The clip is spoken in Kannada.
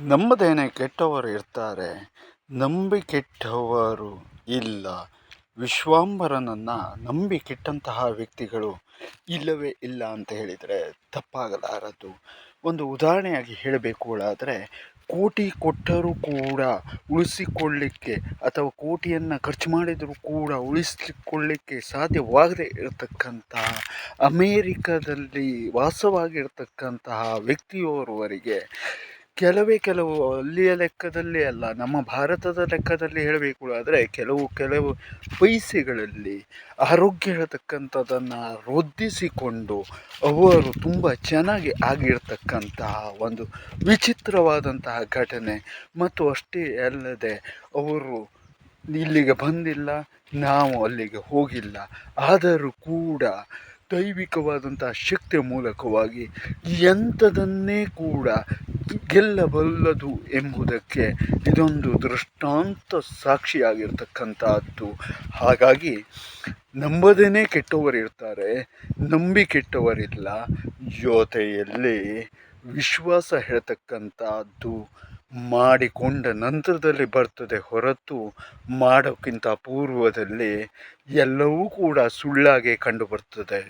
ನಂಬದೇನೆ ಕೆಟ್ಟವರು ಇರ್ತಾರೆ, ನಂಬಿ ಕೆಟ್ಟವರು ಇಲ್ಲ. ವಿಶ್ವಾಂಬರನನ್ನು ನಂಬಿ ಕೆಟ್ಟಂತಹ ವ್ಯಕ್ತಿಗಳು ಇಲ್ಲವೇ ಇಲ್ಲ ಅಂತ ಹೇಳಿದರೆ ತಪ್ಪಾಗಲಾರದು. ಒಂದು ಉದಾಹರಣೆಯಾಗಿ ಹೇಳಬೇಕಾದರೆ, ಕೋಟಿ ಕೊಟ್ಟರೂ ಕೂಡ ಉಳಿಸಿಕೊಳ್ಳಿಕ್ಕೆ ಅಥವಾ ಕೋಟಿಯನ್ನು ಖರ್ಚು ಮಾಡಿದರೂ ಕೂಡ ಉಳಿಸಿಕೊಳ್ಳಿಕ್ಕೆ ಸಾಧ್ಯವಾಗದೇ ಇರತಕ್ಕಂತಹ ಅಮೇರಿಕಾದಲ್ಲಿ ವಾಸವಾಗಿರ್ತಕ್ಕಂತಹ ವ್ಯಕ್ತಿಯೋರ್ವರಿಗೆ ಕೆಲವು ಅಲ್ಲಿಯ ಲೆಕ್ಕದಲ್ಲಿ ಅಲ್ಲ, ನಮ್ಮ ಭಾರತದ ಲೆಕ್ಕದಲ್ಲಿ ಹೇಳಬೇಕು ಆದರೆ ಕೆಲವು ಪೈಸೆಗಳಲ್ಲಿ ಆರೋಗ್ಯ ಹೇಳ್ತಕ್ಕಂಥದ್ದನ್ನು ವೃದ್ಧಿಸಿಕೊಂಡು ಅವರು ತುಂಬ ಚೆನ್ನಾಗಿ ಆಗಿರ್ತಕ್ಕಂತಹ ಒಂದು ವಿಚಿತ್ರವಾದಂತಹ ಘಟನೆ. ಮತ್ತು ಅಷ್ಟೇ ಅಲ್ಲದೆ ಅವರು ಇಲ್ಲಿಗೆ ಬಂದಿಲ್ಲ, ನಾವು ಅಲ್ಲಿಗೆ ಹೋಗಿಲ್ಲ, ಆದರೂ ಕೂಡ ದೈವಿಕವಾದಂತಹ ಶಕ್ತಿಯ ಮೂಲಕವಾಗಿ ಎಂಥದನ್ನೇ ಕೂಡ ಗೆಲ್ಲಬಲ್ಲದು ಎಂಬುದಕ್ಕೆ ಇದೊಂದು ದೃಷ್ಟಾಂತ ಸಾಕ್ಷಿಯಾಗಿರ್ತಕ್ಕಂಥದ್ದು. ಹಾಗಾಗಿ ನಂಬದೇನೆ ಕೆಟ್ಟವರಿರ್ತಾರೆ, ನಂಬಿ ಕೆಟ್ಟವರಿಲ್ಲ. ಜೊತೆಯಲ್ಲಿ ವಿಶ್ವಾಸ ಹೇಳ್ತಕ್ಕಂಥದ್ದು ಮಾಡಿಕೊಂಡ ನಂತರದಲ್ಲಿ ಬರ್ತದೆ ಹೊರತು ಮಾಡೋಕ್ಕಿಂತ ಪೂರ್ವದಲ್ಲಿ ಎಲ್ಲವೂ ಕೂಡ ಸುಳ್ಳಾಗೆ ಕಂಡು ಬರ್ತದೆ.